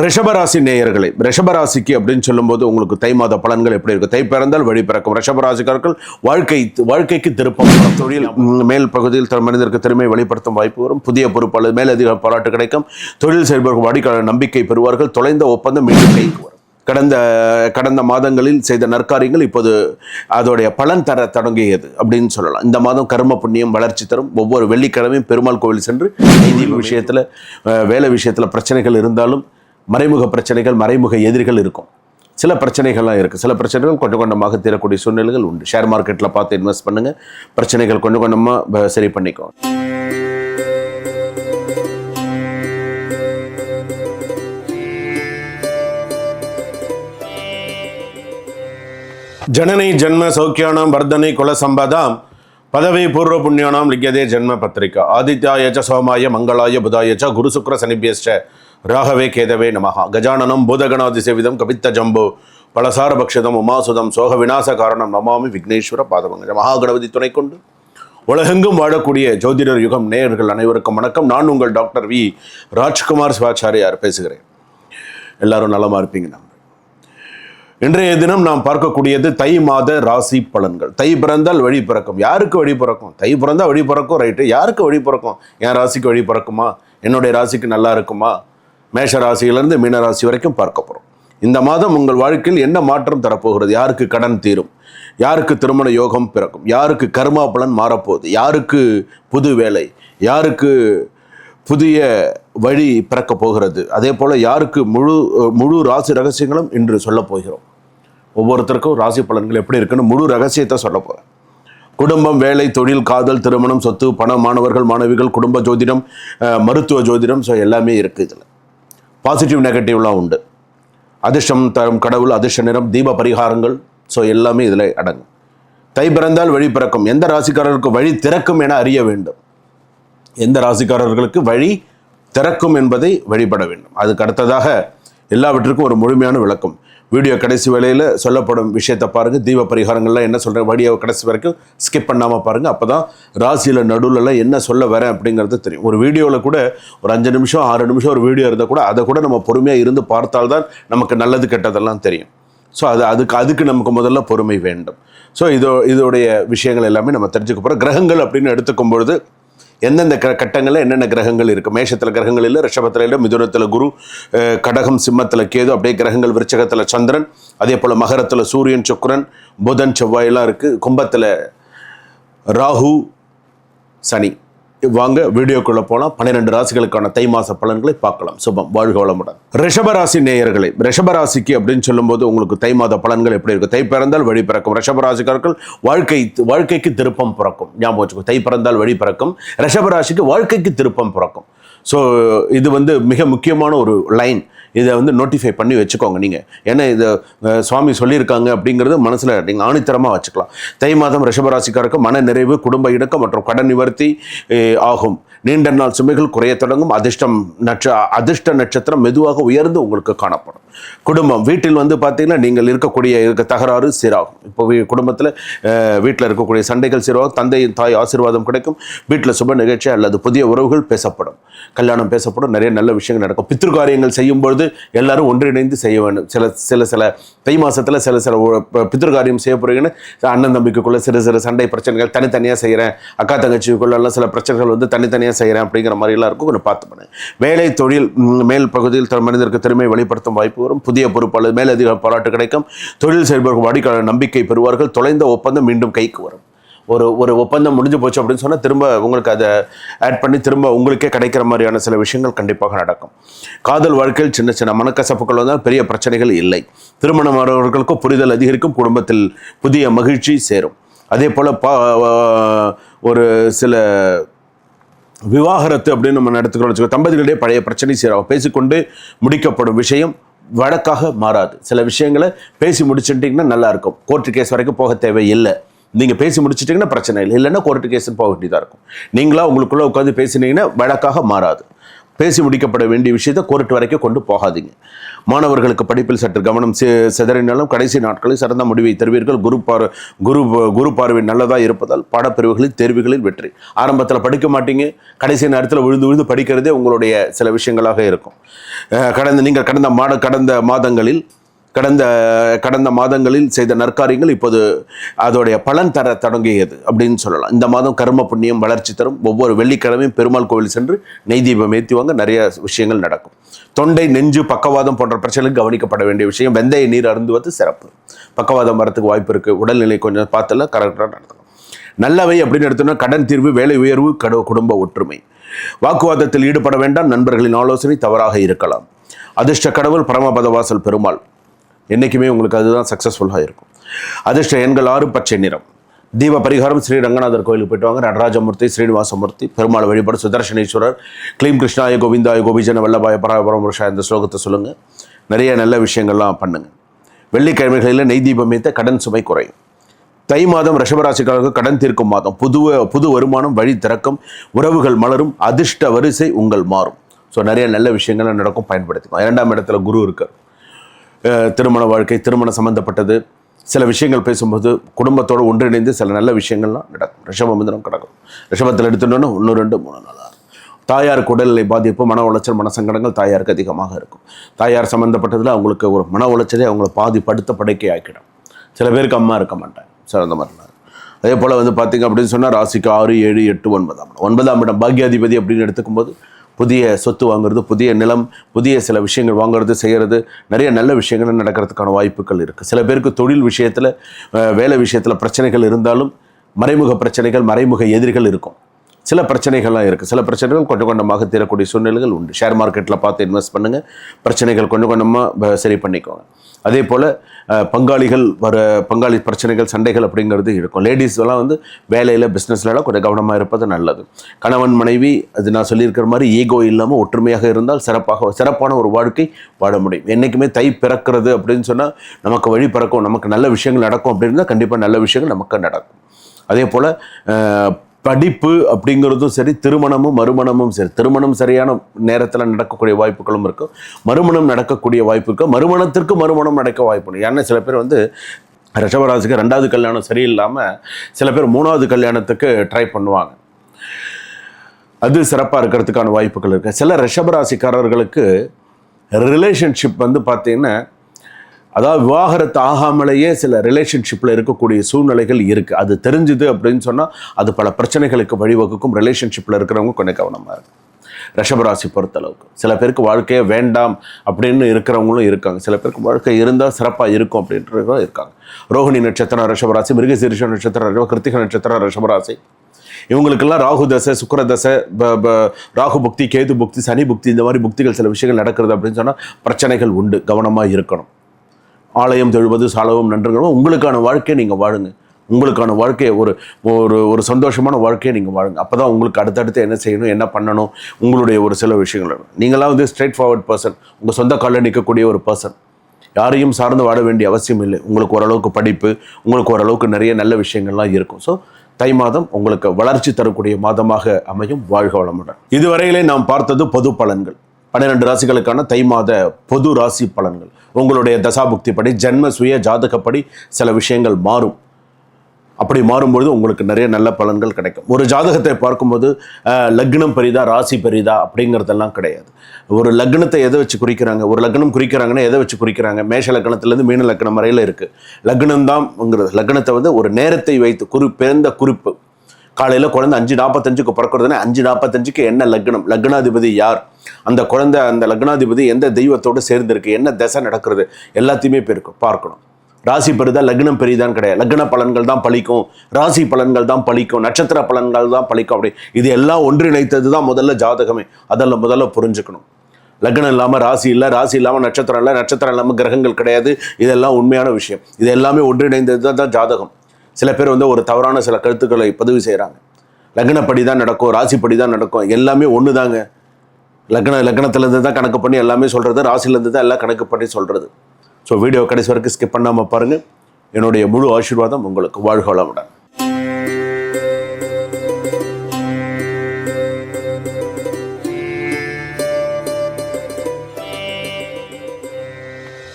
ரிஷபராசி நேயர்களே, ரிஷபராசிக்கு அப்படின்னு சொல்லும்போது உங்களுக்கு தை மாத பலன்கள் எப்படி இருக்கும்? தை பிறந்தால் வழி பிறக்கும். ரிஷபராசிக்காரர்கள் வாழ்க்கைக்கு திருப்பம். தொழில் மேல் பகுதியில் மனிதருக்கு திறமை வெளிப்படுத்தும் வாய்ப்பு வரும். புதிய பொறுப்பு அல்லது மேலதிக பாராட்டு கிடைக்கும். தொழில் செயல்பவர்கள் வாடிக்கையாளர் நம்பிக்கை பெறுவார்கள். தொலைந்த ஒப்பந்தம் மீண்டும் கைக்கு வரும். கடந்த மாதங்களில் செய்த நற்காரியங்கள் இப்போது அதோடைய பலன் தர தொடங்கியது அப்படின்னு சொல்லலாம். இந்த மாதம் கர்ம புண்ணியம் வளர்ச்சி தரும். ஒவ்வொரு வெள்ளிக்கிழமையும் பெருமாள் கோவில் சென்று நிதி விஷயத்தில் வேலை விஷயத்தில் பிரச்சனைகள் இருந்தாலும் மறைமுக பிரச்சனைகள், மறைமுக எதிரிகள் இருக்கும். சில பிரச்சனைகள்லாம் இருக்குது. சில பிரச்சனைகள் கொஞ்சம் கொஞ்சமாக தீரக்கூடிய சூழ்நிலைகள் உண்டு. ஷேர் மார்க்கெட்டில் பார்த்து இன்வெஸ்ட் பண்ணுங்கள். பிரச்சனைகள் கொஞ்சம் கொஞ்சமாக சரி பண்ணிக்கோ. ஜனனை ஜென்ம சௌக்கியானாம் வர்தனை குல சம்பதாம் பதவி பூர்வ புண்ணியானாம் லிக்கியதே ஜென்ம பத்திரிகா ஆதித்யாயச்ச சோமாய மங்களாய புதாயச்ச குரு சுக்ர சனிபியஸ்ச ராகவே கேதவே நமஹா. கஜானனம் பூதகணாதிசேவிதம் கவித்த ஜம்போ பலசாரபக்ஷதம் உமாசுதம் சோக விநாச காரணம் நமாமி விக்னேஸ்வர பாதவங்க. மகாகணபதி துணை கொண்டு உலகெங்கும் வாழக்கூடிய ஜோதிடர் யுகம் நேயர்கள் அனைவருக்கும் வணக்கம். நான் உங்கள் டாக்டர் வி ராஜ்குமார் சிவாச்சாரியார் பேசுகிறேன். எல்லாரும் நலமா இருப்பீங்க. நம்ம இன்றைய தினம் நாம் பார்க்கக்கூடியது தை மாத ராசி பலன்கள். தை பிறந்தால் வழி பிறக்கும். யாருக்கு வழி பிறக்கும்? தை பிறந்தால் வழி பிறக்கும், ரைட்டு. யாருக்கு வழி பிறக்கும்? என் ராசிக்கு வழி பிறக்குமா? என்னுடைய ராசிக்கு நல்லா இருக்குமா? மேஷ ராசியிலிருந்து மீன ராசி வரைக்கும் பார்க்க போகிறோம். இந்த மாதம் உங்கள் வாழ்க்கையில் என்ன மாற்றம் தரப்போகிறது? யாருக்கு கடன் தீரும்? யாருக்கு திருமண யோகம் பிறக்கும்? யாருக்கு கர்மா பலன் மாறப்போகுது? யாருக்கு புது வேலை? யாருக்கு புதிய வழி பிறக்க போகிறது? அதே போல் யாருக்கு முழு ராசி ரகசியங்களும் இன்று சொல்ல போகிறோம். ஒவ்வொருத்தருக்கும் ராசி பலன்கள் எப்படி இருக்குன்னு முழு ரகசியத்தை சொல்ல போகிறேன். குடும்பம், வேலை, தொழில், காதல், திருமணம், சொத்து, பணம், மாணவர்கள், மாணவிகள், குடும்ப ஜோதிடம், மருத்துவ ஜோதிடம், ஸோ எல்லாமே இருக்குது. இதில் பாசிட்டிவ் நெகட்டிவ்லாம் உண்டு. அதிர்ஷ்டம் தரும் கடவுள், அதிர்ஷ்ட நிறம், தீப பரிகாரங்கள், ஸோ எல்லாமே இதில் அடங்கும். தை பிறந்தால் வழி பிறக்கும். எந்த ராசிக்காரருக்கு வழி திறக்கும் என அறிய வேண்டும். எந்த ராசிக்காரர்களுக்கு வழி திறக்கும் என்பதை வழிபட வேண்டும். அதுக்கு அடுத்ததாக எல்லாவற்றுக்கும் ஒரு முழுமையான விளக்கம் வீடியோ கடைசி வேளையில் சொல்லப்படும் விஷயத்தை பாருங்கள். தீப பரிகாரங்கள்லாம் என்ன சொல்கிறேன், வீடியோ கடைசி வரைக்கும் ஸ்கிப் பண்ணாமல் பாருங்கள். அப்போ தான் ராசியில் நடுவில் என்ன சொல்ல வரேன் அப்படிங்கிறது தெரியும். ஒரு வீடியோவில் கூட ஒரு 5 நிமிஷம் 6 நிமிஷம் ஒரு வீடியோ இருந்தால் கூட அதை கூட நம்ம பொறுமையாக இருந்து பார்த்தால்தான் நமக்கு நல்லது கெட்டதெல்லாம் தெரியும். ஸோ அதுக்கு நமக்கு முதல்ல பொறுமை வேண்டும். ஸோ இதோடைய விஷயங்கள் எல்லாமே நம்ம தெரிஞ்சுக்க போகிறோம். கிரகங்கள் அப்படின்னு எடுத்துக்கும் பொழுது எந்தெந்த கட்டங்களில் என்னென்ன கிரகங்கள் இருக்குது? மேஷத்தில் கிரகங்கள் இல்லை, ரிஷபத்தில் இல்லை, மிதுனத்தில் குரு, கடகம் சிம்மத்தில் கேது, அப்படியே கிரகங்கள் விருச்சகத்தில் சந்திரன், அதே போல் மகரத்தில் சூரியன், சுக்கிரன், புதன், செவ்வாயெல்லாம் இருக்குது. கும்பத்தில் ராகு, சனி. வாங்க வீடியோக்குள்ளே போகலாம். 12 ராசிகளுக்கான தை மாத பலன்களை பார்க்கலாம். சுபம், வாழ்க வளமுடன். ரிஷபராசி நேயர்களே, ரிஷபராசிக்கு அப்படின்னு சொல்லும்போது உங்களுக்கு தை மாத பலன்கள் எப்படி இருக்கும்? தை பிறந்தால் வழி பிறக்கும். ரிஷபராசிக்காரர்கள் வாழ்க்கைக்கு திருப்பம் பிறக்கும். ஞாபகம் வச்சுக்கோ, தை பிறந்தால் வழி பிறக்கும். ரிஷபராசிக்கு வாழ்க்கைக்கு திருப்பம் பிறக்கும். ஸோ இது மிக முக்கியமான ஒரு லைன். இதை நோட்டிஃபை பண்ணி வச்சுக்கோங்க நீங்கள். ஏன்னா இதை சுவாமி சொல்லியிருக்காங்க அப்படிங்கிறது மனசில் நீங்கள் ஆணித்தரமாக வச்சுக்கலாம். தை மாதம் ரிஷபராசிக்காருக்கு மன நிறைவு, குடும்ப இணக்கம் மற்றும் கடன் நிவர்த்தி ஆகும். நீண்ட நாள் சுமைகள் குறைய தொடங்கும். அதிர்ஷ்ட நட்சத்திரம் மெதுவாக உயர்ந்து உங்களுக்கு காணப்படும். குடும்பம், வீட்டில் பார்த்தீங்கன்னா நீங்கள் இருக்க தகராறு சீராகும். இப்போ குடும்பத்தில் வீட்டில் இருக்கக்கூடிய சண்டைகள் சீராகும். தந்தை தாய் ஆசீர்வாதம் கிடைக்கும். வீட்டில் சுப நிகழ்ச்சி அல்லது புதிய உறவுகள் பேசப்படும். கல்யாணம் பேசப்படும். நிறைய நல்ல விஷயங்கள் நடக்கும். பித்ருகாரியங்கள் செய்யும்பொழுது எல்லாரும் ஒன்றிணைந்து செய்ய வேண்டும். சில தை மாதத்தில் சில பித்ருகாரியம் செய்ய போறீங்கன்னு அண்ணன் தம்பிக்குள்ள சிறு சண்டை பிரச்சனைகள் தனித்தனியாக செய்கிறேன், அக்கா தங்கச்சிக்குள்ளெல்லாம் சில பிரச்சனைகள் தனித்தனியாக செய்கிறேன் அப்படிங்கிற மாதிரிலாம் இருக்கும். கொஞ்சம் பார்த்து பண்ணேன். வேலை, தொழில், மேல் பகுதியில் மனிதருக்கு திறமை வெளிப்படுத்தும் வாய்ப்பு வரும். புதிய பொறுப்பு அல்லது மேலதிக பாராட்டு கிடைக்கும். தொழில் செயல்பவர்கள் வாடிக்கையாளர் நம்பிக்கை பெறுவார்கள். தொலைந்த ஒப்பந்தம் மீண்டும் கைக்கு வரும். ஒரு ஒப்பந்தம் முடிஞ்சு போச்சு அப்படின்னு சொன்னால் திரும்ப உங்களுக்கு அதை ஆட் பண்ணி திரும்ப உங்களுக்கே கிடைக்கிற மாதிரியான சில விஷயங்கள் கண்டிப்பாக நடக்கும். காதல் வாழ்க்கையில் சின்ன சின்ன மனக்கசப்புகள் வந்தால் பெரிய பிரச்சனைகள் இல்லை. திருமணமானவர்களுக்கும் புரிதல் அதிகரிக்கும். குடும்பத்தில் புதிய மகிழ்ச்சி சேரும். அதே போல் ஒரு சில விவாகரத்து அப்படின்னு நம்ம நடத்துக்கிறோம். தம்பதிகளிடையே பழைய பிரச்சனை சேரும். பேசிக்கொண்டு முடிக்கப்படும் விஷயம் வழக்காக மாறாது. சில விஷயங்களை பேசி முடிச்சுட்டிங்கன்னா நல்லாயிருக்கும். கோர்ட்டு கேஸ் வரைக்கும் போக தேவையில்லை. நீங்கள் பேசி முடிச்சிட்டிங்கன்னா பிரச்சனை இல்லை. இல்லைன்னா கோர்ட்டு கேஸுன்னு போக வேண்டியதாக இருக்கும். நீங்களாக உங்களுக்குள்ளே உட்காந்து பேசினீங்கன்னா வழக்காக மாறாது. பேசி முடிக்கப்பட வேண்டிய விஷயத்தை கோர்ட் வரைக்கும் கொண்டு போகாதீங்க. மாணவர்களுக்கு படிப்பில் சற்று கவனம் சிதறினாலும் கடைசி நாட்களில் சிறந்த முடிவை தருவீர்கள். குரு பார்வை நல்லதாக இருப்பதால் பாடப்பிரிவுகளில் தேர்வுகளில் வெற்றி. ஆரம்பத்தில் படிக்க மாட்டீங்க, கடைசி நேரத்தில் விழுந்து படிக்கிறதே உங்களுடைய சில விஷயங்களாக இருக்கும். கடந்த மாதங்களில் செய்த நற்காரியங்கள் இப்போது அதோடைய பலன் தர தொடங்கியது அப்படின்னு சொல்லலாம். இந்த மாதம் கர்ம புண்ணியம் வளர்ச்சி தரும். ஒவ்வொரு வெள்ளிக்கிழமையும் பெருமாள் கோவில் சென்று நெய் தீபம் ஏற்றுவாங்க. நிறைய விஷயங்கள் நடக்கும். தொண்டை, நெஞ்சு, பக்கவாதம் போன்ற பிரச்சனைகள் கவனிக்கப்பட வேண்டிய விஷயம். வெந்தய நீர் அருந்துவது சிறப்பு. பக்கவாதம் வரத்துக்கு வாய்ப்பு இருக்குது. உடல்நிலை கொஞ்சம் பார்த்தல கரெக்டாக நடத்தணும். நல்லவை அப்படின்னு எடுத்தோம்னா கடன் தீர்வு, வேலை உயர்வு, குடும்ப ஒற்றுமை. வாக்குவாதத்தில் ஈடுபட வேண்டாம். நண்பர்களின் ஆலோசனை தவறாக இருக்கலாம். அதிர்ஷ்ட கடவுள் பரமபதவாசல் பெருமாள். என்றைக்குமே உங்களுக்கு அதுதான் சக்ஸஸ்ஃபுல்லாக இருக்கும். அதிர்ஷ்ட எண்கள் 6, பச்சை நிறம். தீப பரிகாரம் ஸ்ரீ ரங்கநாதர் கோயிலுக்கு போயிட்டு வாங்க. நடராஜமூர்த்தி, ஸ்ரீனிவாசமூர்த்தி, பெருமாள் வழிபாடு, சுதர்சனேஸ்வரர், க்ளீம் கிருஷ்ணாய கோவிந்தாய கோபிஜன வல்லபாய பராபரமுருஷா இந்த ஸ்லோகத்தை சொல்லுங்கள். நிறைய நல்ல விஷயங்கள்லாம் பண்ணுங்கள். வெள்ளிக்கிழமைகளில் நெய் தீபம் ஏற்ற கடன் சுமை குறையும். தை மாதம் ரிஷபராசிக்காரர்களுக்கு கடன் தீர்க்கும் மாதம். புது வருமானம் வழி திறக்கும். உறவுகள் மலரும். அதிர்ஷ்ட வரிசை உங்கள் மாறும். ஸோ நிறைய நல்ல விஷயங்கள் நடக்கும், பயன்படுத்திக்கும். 2ஆம் இடத்துல குரு இருக்கார். திருமண வாழ்க்கை, திருமணம் சம்மந்தப்பட்டது சில விஷயங்கள் பேசும்போது குடும்பத்தோடு ஒன்றிணைந்து சில நல்ல விஷயங்கள்லாம் நடக்கும். ரிஷப மிதுனம் கிடக்கும். ரிஷபத்தில் எடுத்துட்டோன்னா 1, 2, 3 4. தாயாருக்கு உடல்நிலை பாதிப்பு, மன உளைச்சல், மன சங்கடங்கள் தாயாருக்கு அதிகமாக இருக்கும். தாயார் சம்மந்தப்பட்டதில் அவங்களுக்கு ஒரு மன உளைச்சலே அவங்கள படுத்த படைக்கை ஆக்கிடும். சில பேருக்கு அம்மா இருக்க மாட்டாங்க, சார் அந்த மாதிரி. அதே போல் பார்த்திங்க அப்படின்னு சொன்னால் ராசிக்கு 6, 7, 8, 9ஆம் இடம் பாக்யாதிபதி அப்படின்னு எடுத்துக்கும்போது புதிய சொத்து வாங்குறது, புதிய நிலம், புதிய சில விஷயங்கள் வாங்குறது, செய்கிறது, நிறைய நல்ல விஷயங்கள் நடக்கிறதுக்கான வாய்ப்புகள் இருக்குது. சில பேருக்கு தொழில் விஷயத்தில், வேலை விஷயத்தில் பிரச்சனைகள் இருந்தாலும் மறைமுக பிரச்சனைகள், மறைமுக எதிரிகள் இருக்கும். சில பிரச்சனைகள்லாம் இருக்குது. சில பிரச்சனைகள் கொஞ்சம் கொஞ்சமாக தீரக்கூடிய சூழ்நிலைகள் உண்டு. ஷேர் மார்க்கெட்டில் பார்த்து இன்வெஸ்ட் பண்ணுங்கள். பிரச்சனைகள் கொஞ்சம் கொஞ்சமாக சரி பண்ணிக்கோங்க. அதே போல் பங்காளி பிரச்சனைகள், சண்டைகள் அப்படிங்கிறது இருக்கும். லேடிஸ் எல்லாம் வேலையில், பிஸ்னஸ்லாம் கொஞ்சம் கவனமாக இருப்பது நல்லது. கணவன் மனைவி, அது நான் சொல்லியிருக்கிற மாதிரி ஈகோ இல்லாமல் ஒற்றுமையாக இருந்தால் சிறப்பான ஒரு வாழ்க்கை வாழ முடியும். என்றைக்குமே தை பிறக்கிறது அப்படின்னு சொன்னால் நமக்கு வழி பிறக்கும், நமக்கு நல்ல விஷயங்கள் நடக்கும் அப்படின்னா கண்டிப்பாக நல்ல விஷயங்கள் நமக்கு நடக்கும். அதே போல் படிப்பு அப்படிங்கிறதும் சரி, மறுமணமும் சரி. திருமணம் சரியான நேரத்தில் நடக்கக்கூடிய வாய்ப்புகளும் இருக்கும். மறுமணம் நடக்கக்கூடிய வாய்ப்பு இருக்குது. மறுமணம் நடக்க வாய்ப்பு. ஏன்னா சில பேர் ரிஷபராசிக்கு 2வது கல்யாணம் சரியில்லாமல் சில பேர் 3வது கல்யாணத்துக்கு ட்ரை பண்ணுவாங்க. அது சிறப்பாக இருக்கிறதுக்கான வாய்ப்புகள் இருக்குது. சில ரிஷபராசிக்காரர்களுக்கு ரிலேஷன்ஷிப் பார்த்தீங்கன்னா, அதாவது விவாகரத்து ஆகாமலேயே சில ரிலேஷன்ஷிப்பில் இருக்கக்கூடிய சூழ்நிலைகள் இருக்குது. அது தெரிஞ்சுது அப்படின்னு சொன்னால் அது பல பிரச்சனைகளுக்கு வழிவகுக்கும். ரிலேஷன்ஷிப்பில் இருக்கிறவங்க கொஞ்சம் கவனமாக இருக்கும். ரிஷபராசி பொறுத்தளவுக்கு சில பேருக்கு வாழ்க்கையே வேண்டாம் அப்படின்னு இருக்கிறவங்களும் இருக்காங்க. சில பேருக்கு வாழ்க்கை இருந்தால் சிறப்பாக இருக்கும் அப்படின்றவங்க இருக்காங்க. ரோஹிணி நட்சத்திரம் ரிஷபராசி, மிருகசீரிஷ நட்சத்திரம், கிருத்திகை நட்சத்திரம் ரிஷபராசி. இவங்களுக்கெல்லாம் ராகு தசை, சுக்கிர தசை, ராகு புக்தி, கேது புக்தி, சனி புக்தி, இந்த மாதிரி புக்திகள் சில விஷயங்கள் நடக்கிறது அப்படின்னு சொன்னால் பிரச்சனைகள் உண்டு. கவனமாக இருக்கணும். ஆலயம் தொழுவது சாலவும் நன்றுங்கிறோம். உங்களுக்கான வாழ்க்கையை நீங்கள் வாழுங்க. உங்களுக்கான வாழ்க்கையை ஒரு சந்தோஷமான வாழ்க்கையை நீங்கள் வாழுங்க. அப்போ தான் உங்களுக்கு அடுத்தடுத்து என்ன செய்யணும், என்ன பண்ணணும், உங்களுடைய ஒரு சில விஷயங்கள். நீங்களாம் ஸ்ட்ரெயிட் ஃபார்வர்ட் பர்சன், உங்கள் சொந்த காலில் நிற்கக்கூடிய ஒரு பர்சன். யாரையும் சார்ந்து வாழ வேண்டிய அவசியம் இல்லை. உங்களுக்கு ஓரளவுக்கு படிப்பு, உங்களுக்கு ஓரளவுக்கு நிறைய நல்ல விஷயங்கள்லாம் இருக்கும். ஸோ தை மாதம் உங்களுக்கு வளர்ச்சி தரக்கூடிய மாதமாக அமையும். வாழ்க வளமுடன். இதுவரையிலே நாம் பார்த்தது பொது பலன்கள். 12 ராசிகளுக்கான தை மாத பொது ராசி பலன்கள். உங்களுடைய தசாபுக்தி படி, ஜென்ம சுய ஜாதகப்படி சில விஷயங்கள் மாறும். அப்படி மாறும்பொழுது உங்களுக்கு நிறைய நல்ல பலன்கள் கிடைக்கும். ஒரு ஜாதகத்தை பார்க்கும்போது லக்னம் பெரிதா, ராசி பெரிதா அப்படிங்கிறதெல்லாம் கிடையாது. ஒரு லக்னத்தை எதை வச்சு குறிக்கிறாங்க, ஒரு லக்னம் குறிக்கிறாங்கன்னா எதை வச்சு குறிக்கிறாங்க? மேஷ லக்னத்திலேருந்து மீன லக்னம் வரையில் இருக்குது. லக்னம் தான்ங்கிறது. லக்னத்தை ஒரு நேரத்தை வைத்து பிறந்த குறிப்பு. காலையில் குழந்தை 5:45க்கு பிறக்கிறதுனா 5:45க்கு என்ன லக்னம், லக்னாதிபதி யார், அந்த குழந்தை அந்த லக்னாதிபதி எந்த தெய்வத்தோடு சேர்ந்திருக்கு, என்ன தசை நடக்கிறது, எல்லாத்தையுமே பார்க்கணும். ராசி பெரிதா, லக்னம் பெரிதான்னு கிடையாது. லக்ன பலன்கள் தான் பலிக்கும், ராசி பலன்கள் தான் பலிக்கும், நட்சத்திர பலன்கள் தான் பலிக்கும். அப்படி இது எல்லாம் ஒன்றிணைத்தது தான் முதல்ல ஜாதகமே. அதெல்லாம் முதல்ல புரிஞ்சுக்கணும். லக்னம் இல்லாமல் ராசி இல்லை, ராசி இல்லாமல் நட்சத்திரம் இல்லை, நட்சத்திரம் இல்லாமல் கிரகங்கள் கிடையாது. இதெல்லாம் உண்மையான விஷயம். இது எல்லாமே ஒன்றிணைந்தது தான் ஜாதகம். சில பேர் ஒரு தவறான சில கருத்துக்களை பதிவு செய்கிறாங்க. லக்னப்படி தான் நடக்கும், ராசிப்படி தான் நடக்கும், எல்லாமே ஒன்று தாங்க. லக்னத்திலேருந்து தான் கணக்கு பண்ணி எல்லாமே சொல்கிறது, ராசிலேருந்து தான் எல்லாம் கணக்கு பண்ணி சொல்கிறது. ஸோ வீடியோ கடைசி வரைக்கும் ஸ்கிப் பண்ணாமல் பாருங்கள். என்னுடைய முழு ஆசீர்வாதம் உங்களுக்கு. வாழ்க வளமுடன்.